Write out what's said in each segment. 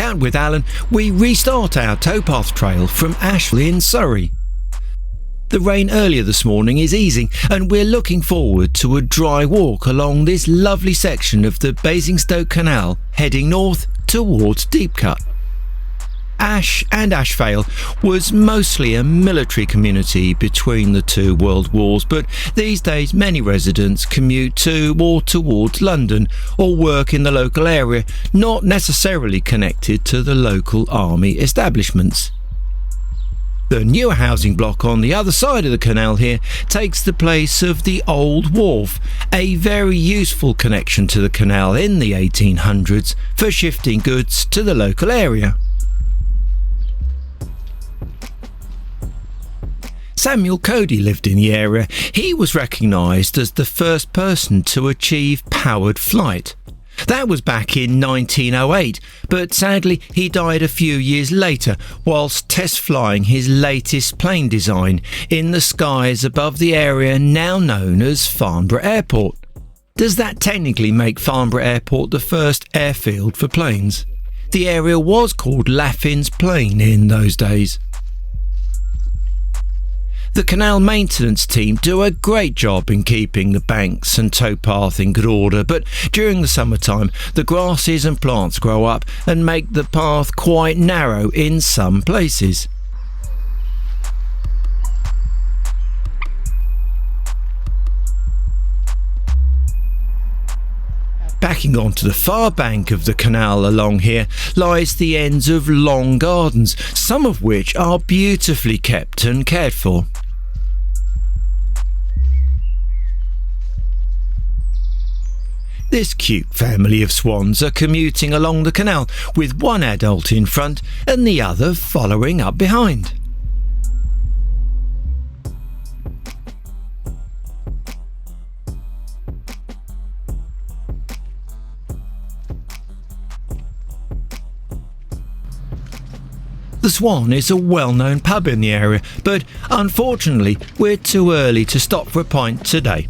out with Alan, we restart our towpath trail from Ash Vale in Surrey. The rain earlier this morning is easing and we're looking forward to a dry walk along this lovely section of the Basingstoke Canal heading north towards Deepcut. Ash and Ash Vale was mostly a military community between the two world wars, but these days many residents commute to or towards London or work in the local area, not necessarily connected to the local army establishments. The newer housing block on the other side of the canal here takes the place of the old wharf, a very useful connection to the canal in the 1800s for shifting goods to the local area. Samuel Cody lived in the area. He was recognised as the first person to achieve powered flight. That was back in 1908, but sadly he died a few years later whilst test flying his latest plane design in the skies above the area now known as Farnborough Airport. Does that technically make Farnborough Airport the first airfield for planes? The area was called Laffin's Plain in those days. The canal maintenance team do a great job in keeping the banks and towpath in good order, but during the summertime the grasses and plants grow up and make the path quite narrow in some places. Backing onto the far bank of the canal along here lies the ends of long gardens, some of which are beautifully kept and cared for. This cute family of swans are commuting along the canal with one adult in front and the other following up behind. The Swan is a well-known pub in the area, but unfortunately we're too early to stop for a pint today.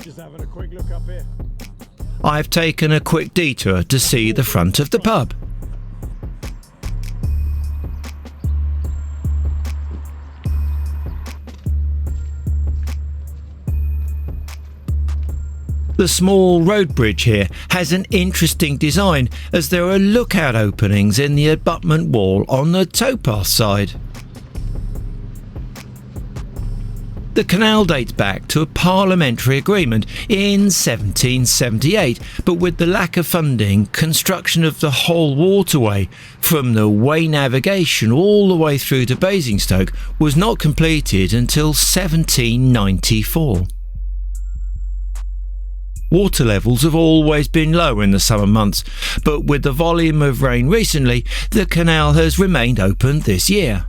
Just having a quick look up here. I've taken a quick detour to see the front of the pub. The small road bridge here has an interesting design as there are lookout openings in the abutment wall on the towpath side. The canal dates back to a parliamentary agreement in 1778, but with the lack of funding, construction of the whole waterway from the Way navigation all the way through to Basingstoke was not completed until 1794. Water levels have always been low in the summer months, but with the volume of rain recently, the canal has remained open this year.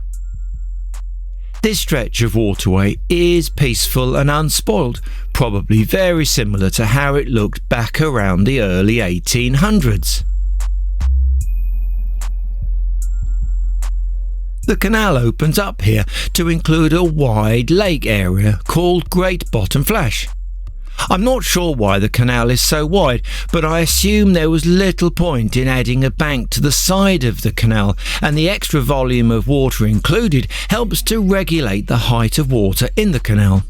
This stretch of waterway is peaceful and unspoiled, probably very similar to how it looked back around the early 1800s. The canal opens up here to include a wide lake area called Greatbottom Flash. I'm not sure why the canal is so wide, but I assume there was little point in adding a bank to the side of the canal, and the extra volume of water included helps to regulate the height of water in the canal.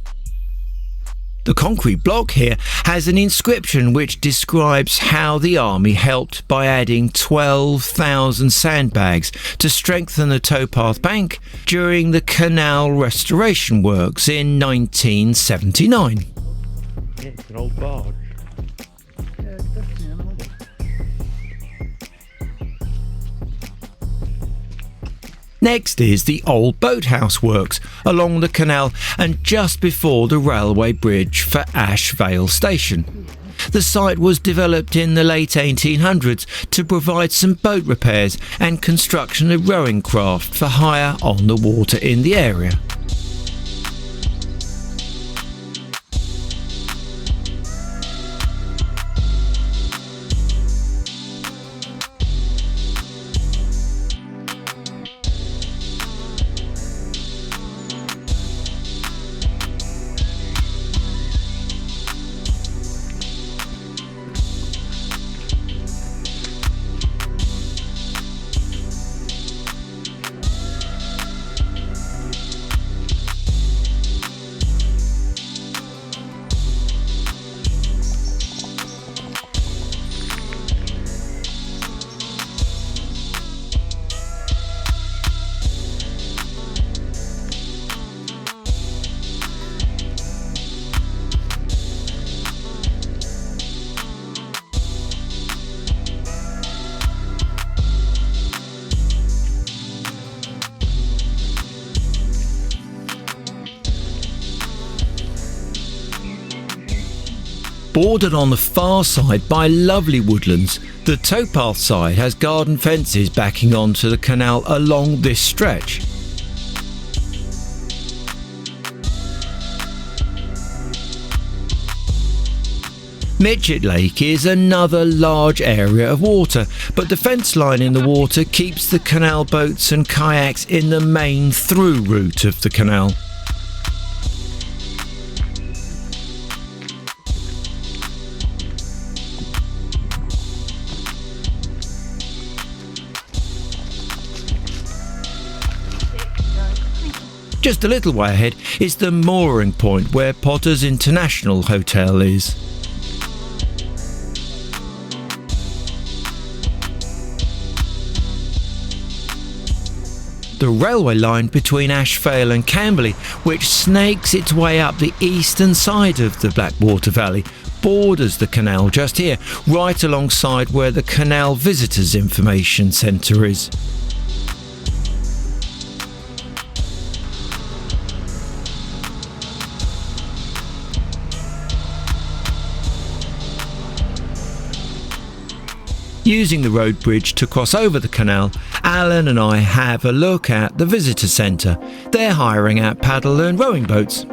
The concrete block here has an inscription which describes how the army helped by adding 12,000 sandbags to strengthen the towpath bank during the canal restoration works in 1979. Yeah, it's an old barge. Yeah, it's definitely an old. Next is the old boathouse works along the canal and just before the railway bridge for Ash Vale station. The site was developed in the late 1800s to provide some boat repairs and construction of rowing craft for hire on the water in the area. Bordered on the far side by lovely woodlands, the towpath side has garden fences backing onto the canal along this stretch. Mytchett Lake is another large area of water, but the fence line in the water keeps the canal boats and kayaks in the main through route of the canal. Just a little way ahead is the mooring point where Potter's International Hotel is. The railway line between Ash Vale and Camberley, which snakes its way up the eastern side of the Blackwater Valley, borders the canal just here, right alongside where the Canal Visitors Information Centre is. Using the road bridge to cross over the canal, Alan and I have a look at the visitor centre. They're hiring out paddle and rowing boats.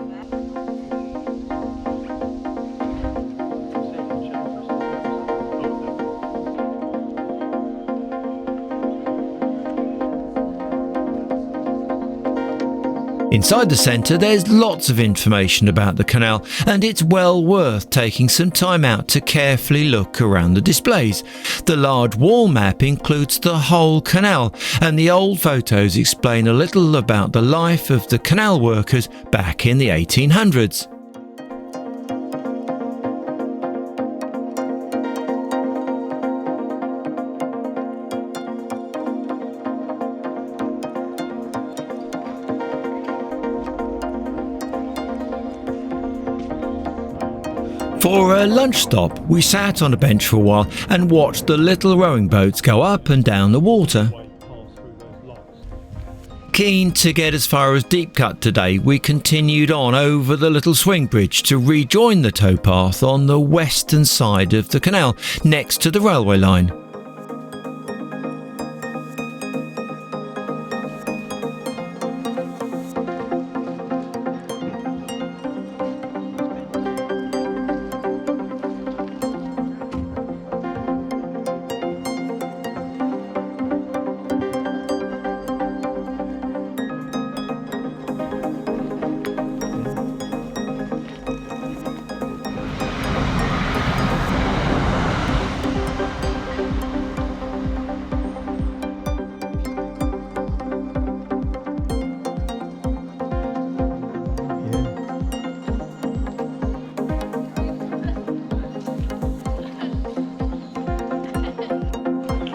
Inside the centre there's lots of information about the canal, and it's well worth taking some time out to carefully look around the displays. The large wall map includes the whole canal, and the old photos explain a little about the life of the canal workers back in the 1800s. For a lunch stop, we sat on a bench for a while and watched the little rowing boats go up and down the water. Keen to get as far as Deepcut today, we continued on over the little swing bridge to rejoin the towpath on the western side of the canal, next to the railway line.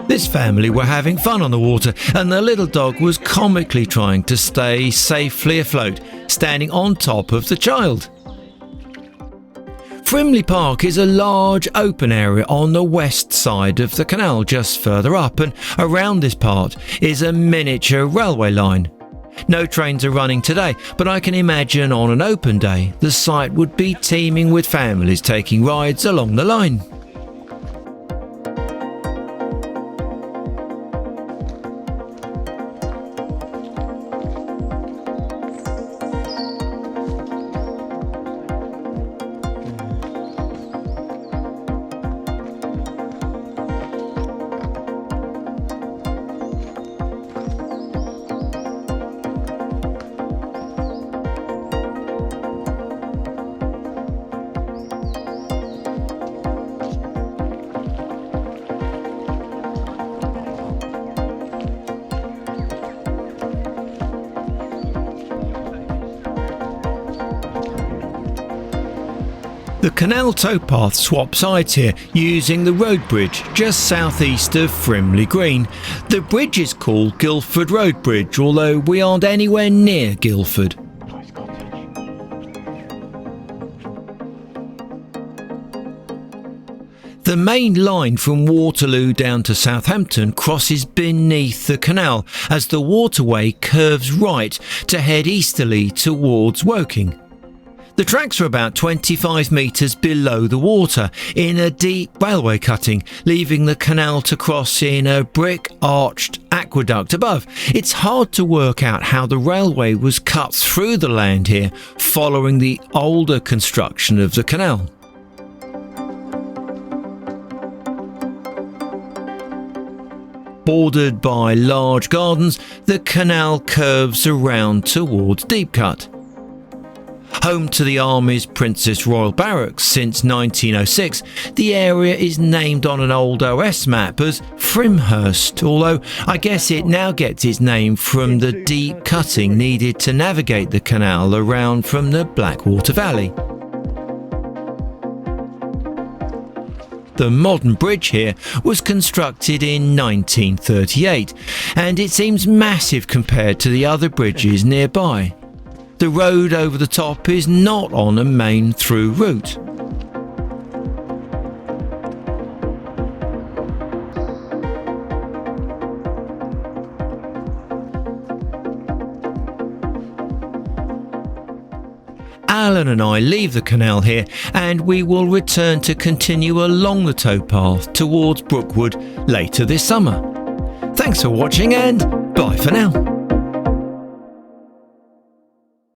This family were having fun on the water, and the little dog was comically trying to stay safely afloat, standing on top of the child. Frimley Park is a large open area on the west side of the canal, just further up, and around this part is a miniature railway line. No trains are running today, but I can imagine on an open day the site would be teeming with families taking rides along the line. The canal towpath swaps sides here, using the road bridge just southeast of Frimley Green. The bridge is called Guildford Road Bridge, although we aren't anywhere near Guildford. The main line from Waterloo down to Southampton crosses beneath the canal as the waterway curves right to head easterly towards Woking. The tracks are about 25 metres below the water in a deep railway cutting, leaving the canal to cross in a brick-arched aqueduct above. It's hard to work out how the railway was cut through the land here following the older construction of the canal. Bordered by large gardens, the canal curves around towards Deepcut. Home to the Army's Princess Royal Barracks since 1906, the area is named on an old OS map as Frimhurst, although I guess it now gets its name from the deep cutting needed to navigate the canal around from the Blackwater Valley. The modern bridge here was constructed in 1938, and it seems massive compared to the other bridges nearby. The road over the top is not on a main through route. Alan and I leave the canal here, and we will return to continue along the towpath towards Brookwood later this summer. Thanks for watching, and bye for now.